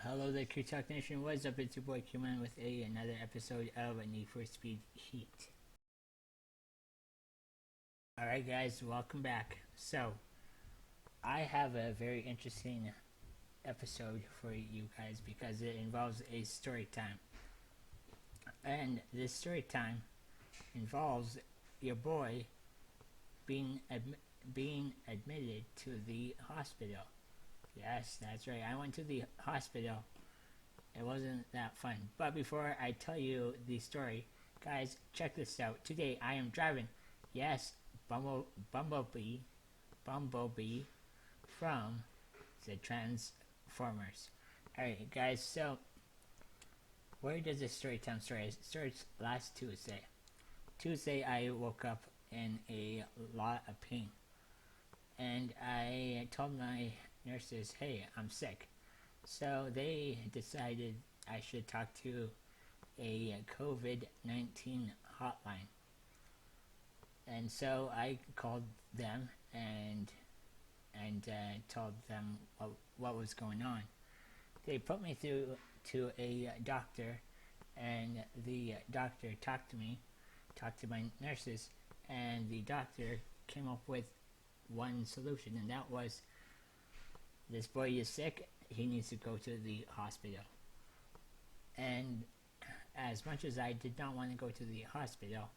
Hello there, Q Talk Nation. What's up? It's your boy Q-Man with another episode of Need for Speed Heat. Alright, guys, welcome back. So, I have a very interesting episode for you guys because it involves a story time. And this story time involves your boy being admitted to the hospital. Yes, that's right. I went to the hospital. It wasn't that fun. But before I tell you the story, guys, check this out. Today I am driving. Yes, Bumblebee from the Transformers. Alright, guys, so where does this story time start? It starts last Tuesday. Tuesday, I woke up in a lot of pain. And I told my nurses, hey, I'm sick. So they decided I should talk to a COVID-19 hotline. And so I called them and told them what was going on. They put me through to a doctor, and the doctor talked to my nurses, and the doctor came up with one solution, and that was, this boy is sick, he needs to go to the hospital. And as much as I did not want to go to the hospital,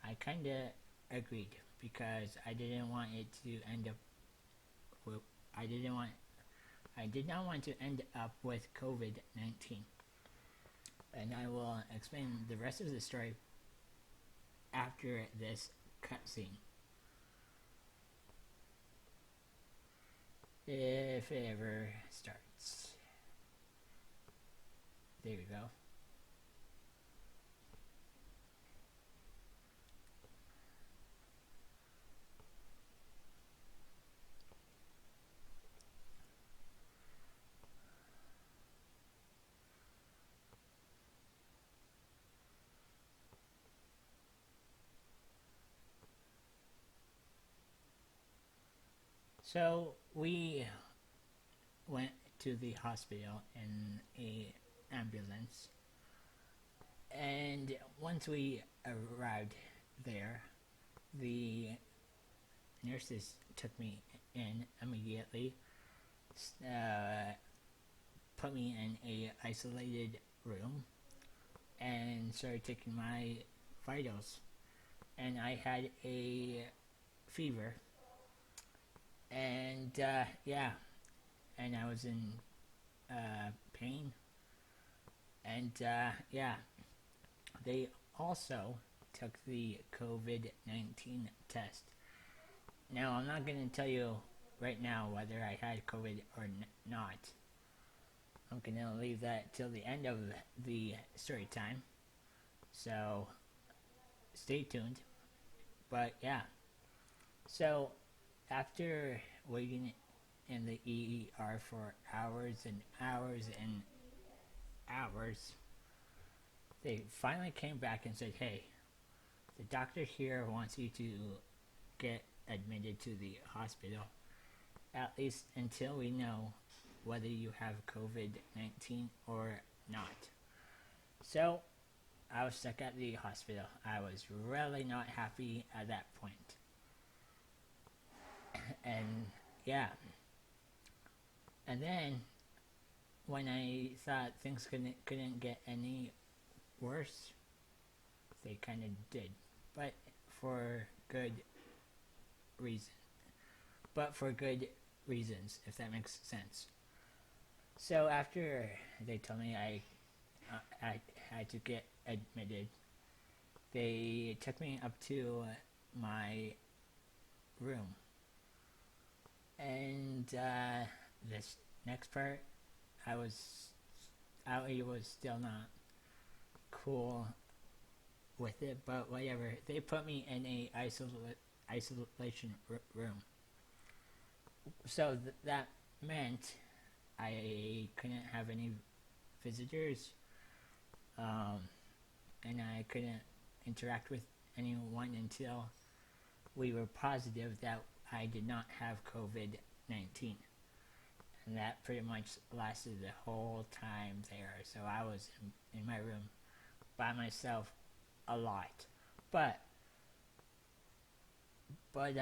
I kind of agreed because I didn't want it to end up with, I did not want to end up with COVID-19. And I will explain the rest of the story after this cutscene. If it ever starts. There we go. So we went to the hospital in a ambulance, and once we arrived there, the nurses took me in immediately, put me in a isolated room, and started taking my vitals. And I had a fever, and yeah, and I was in pain, and yeah, they also took the COVID-19 test. Now, I'm not going to tell you right now whether I had COVID or not. I'm going to leave that till the end of the story time, so stay tuned. But yeah, so after waiting in the ER for hours and hours and hours, they finally came back and said, hey, the doctor here wants you to get admitted to the hospital, at least until we know whether you have COVID-19 or not. So I was stuck at the hospital. I was really not happy at that point. And yeah, and then when I thought things couldn't get any worse, they kind of did, but for good reason. But for good reasons, if that makes sense. So after they told me I had to get admitted, they took me up to my room. And this next part, I was still not cool with it, but whatever. They put me in a isolation room. So that meant I couldn't have any visitors, and I couldn't interact with anyone until we were positive that I did not have COVID-19. and that pretty much lasted the whole time there. So I was in my room by myself a lot, but but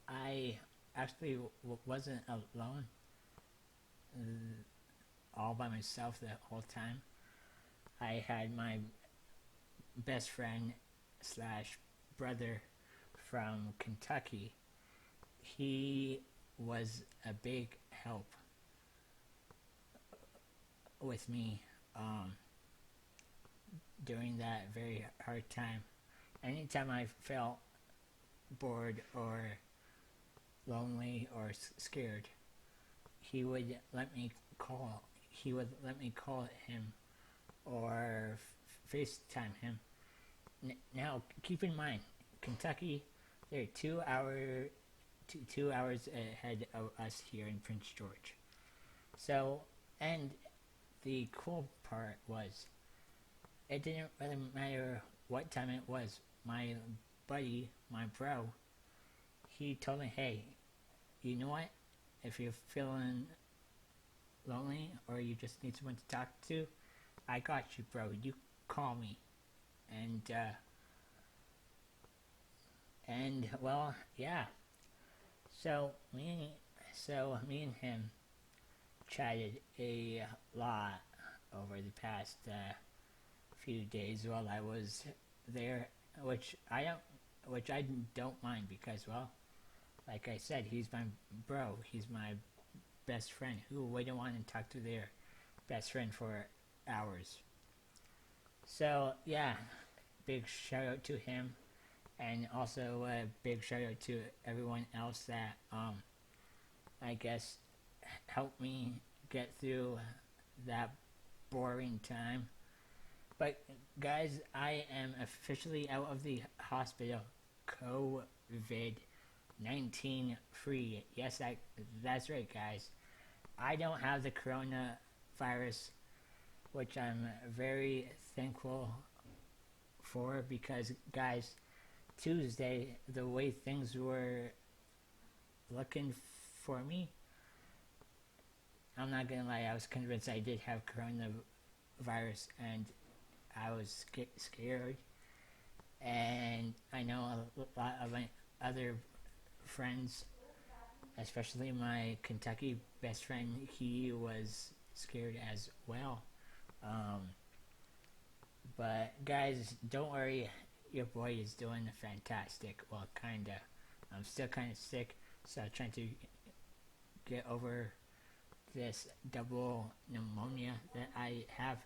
I actually wasn't alone, all by myself the whole time. I had my best friend slash brother from Kentucky. He was a big help with me during that very hard time. Anytime I felt bored or lonely or scared, he would let me call. He would let me call him or FaceTime him. Now, keep in mind, Kentucky, they're 2 hours ahead of us here in Prince George. So, and the cool part was, it didn't really matter what time it was. My buddy, my bro, he told me, hey, you know what? If you're feeling lonely or you just need someone to talk to, I got you, bro. You call me. And well, yeah. So me and him chatted a lot over the past few days while I was there, which I don't mind because, well, like I said, he's my bro. He's my best friend. Who wouldn't want to talk to their best friend for hours? So yeah, big shout out to him, and also a big shout out to everyone else that I guess helped me get through that boring time. But guys, I am officially out of the hospital, COVID-19 free. Yes, that's right, guys. I don't have the coronavirus, which I'm very thankful for because, guys, Tuesday, the way things were looking for me, I'm not gonna lie, I was convinced I did have coronavirus and I was scared. And I know a lot of my other friends, especially my Kentucky best friend, he was scared as well. Um, but guys, don't worry, your boy is doing fantastic. Well, kinda. I'm still kind of sick, so I'm trying to get over this double pneumonia that I have.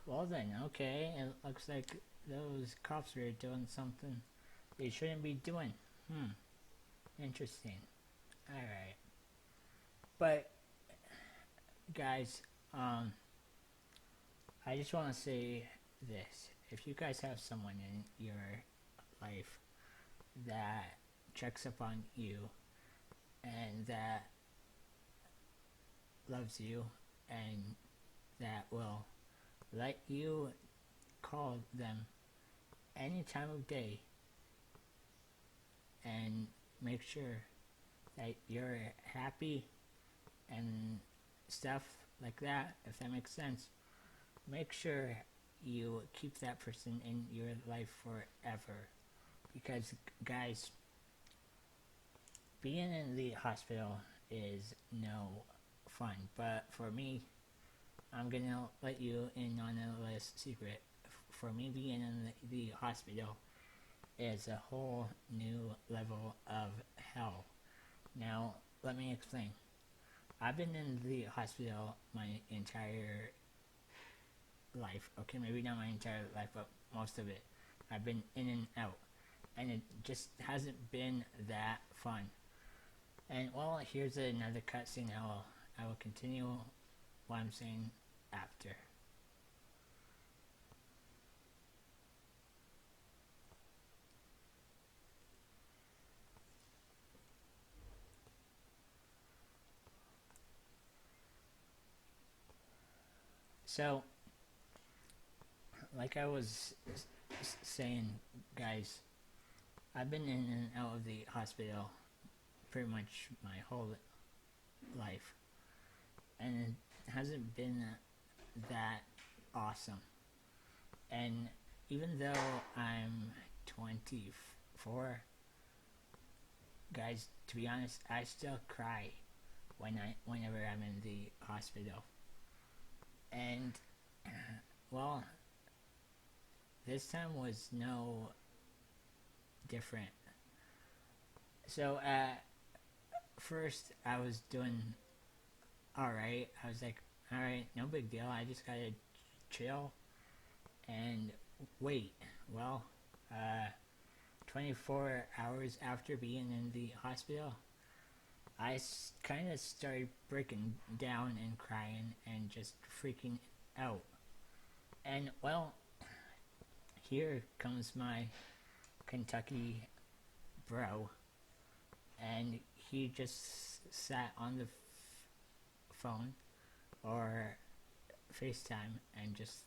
Well then, okay, it looks like those cops are doing something they shouldn't be doing. Hmm, interesting. Alright. But guys, I just want to say this. If you guys have someone in your life that checks up on you and that loves you and that will let you call them any time of day and make sure that you're happy and stuff like that, if that makes sense, make sure you keep that person in your life forever. Because, guys, being in the hospital is no fun. But for me, I'm gonna let you in on a little secret. For me, being in the hospital is a whole new level of hell. Now, let me explain. I've been in the hospital my entire life. Okay, maybe not my entire life, but most of it. I've been in and out. And it just hasn't been that fun. And well, here's another cutscene. I will continue what I'm saying after. So, like I was saying, guys, I've been in and out of the hospital pretty much my whole life, and it hasn't been that awesome. And even though I'm 24, guys, to be honest, I still cry whenever I'm in the hospital. And well, this time was no different. So at first I was doing alright. I was like, alright, no big deal. I just gotta chill and wait. Well, 24 hours after being in the hospital, I kind of started breaking down and crying and just freaking out. And well, here comes my Kentucky bro, and he just sat on the phone or FaceTime and just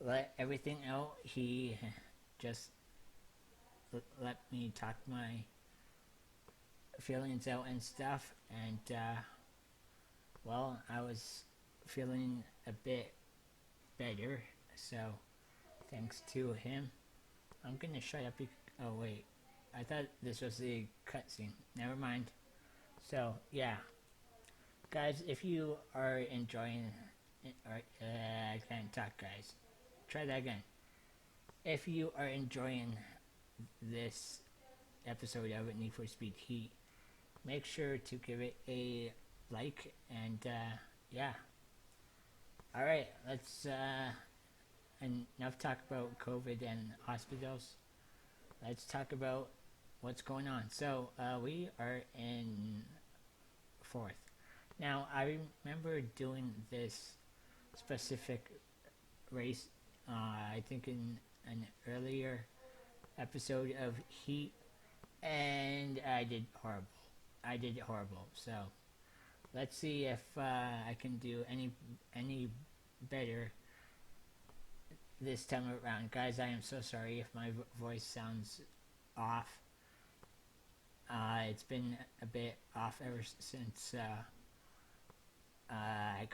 let everything out. He just let me talk my feelings out and stuff, and well, I was feeling a bit better, so thanks to him. I'm gonna shut up. Oh wait, I thought this was the cutscene. Never mind. So yeah, guys, if you are enjoying it, or I can't talk, guys. Try that again. If you are enjoying this episode of Need for Speed Heat, make sure to give it a like, and yeah. All right, let's enough talk about COVID and hospitals. Let's talk about what's going on. So we are in fourth. Now I remember doing this specific race. I think in an earlier episode of Heat, and I did horrible. I did horrible. So let's see if I can do any better this time around. Guys, I am so sorry if my voice sounds off. It's been a bit off ever since I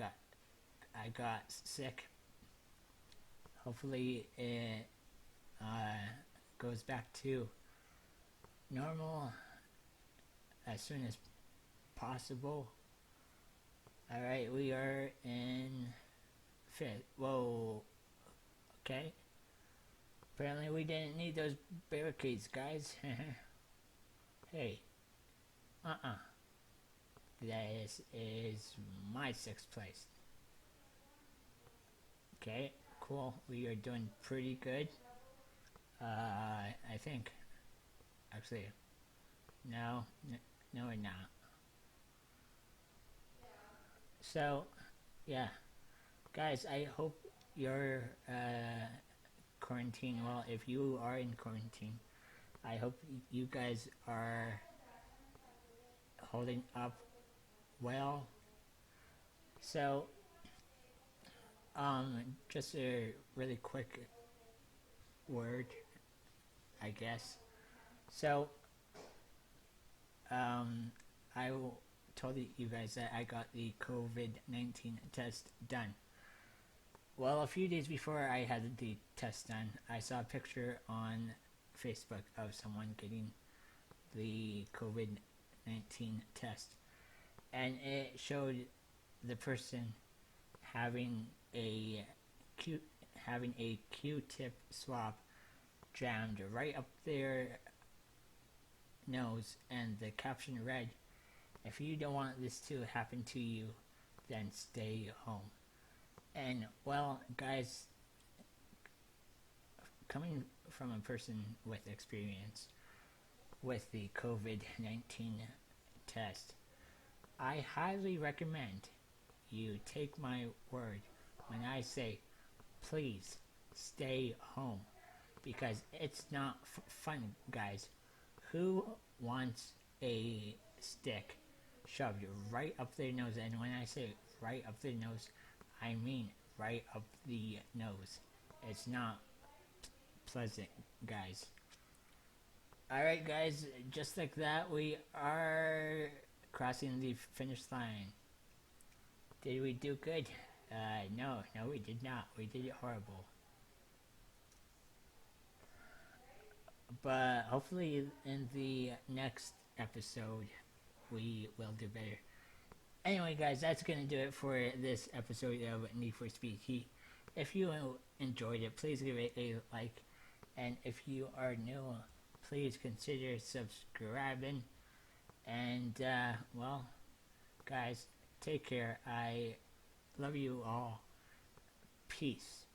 got sick. Hopefully it goes back to normal as soon as possible. Alright, we are in fifth. Whoa. Okay. Apparently we didn't need those barricades, guys. Hey. This is my sixth place. Okay, cool. We are doing pretty good. I think. Actually, no, we're not. So, yeah, guys, I hope your quarantine, well, if you are in quarantine, I hope you guys are holding up well. So, just a really quick word, I guess. So, um, I told you guys that I got the COVID-19 test done. Well, a few days before I had the test done, I saw a picture on Facebook of someone getting the COVID-19 test, and it showed the person having a Q having a Q-tip swab jammed right up their nose, and the caption read, "If you don't want this to happen to you, then stay home." And well, guys, coming from a person with experience with the COVID-19 test, I highly recommend you take my word when I say please stay home, because it's not fun, guys. Who wants a stick shoved right up their nose? And when I say right up their nose, I mean right up the nose. It's not pleasant, guys. Alright, guys, just like that, we are crossing the finish line. Did we do good? No, we did not. We did it horrible. But hopefully, in the next episode, we will do better. Anyway, guys, that's gonna do it for this episode of Need for Speed Heat. If you enjoyed it, please give it a like, and if you are new, please consider subscribing. And well, guys, take care. I love you all. Peace.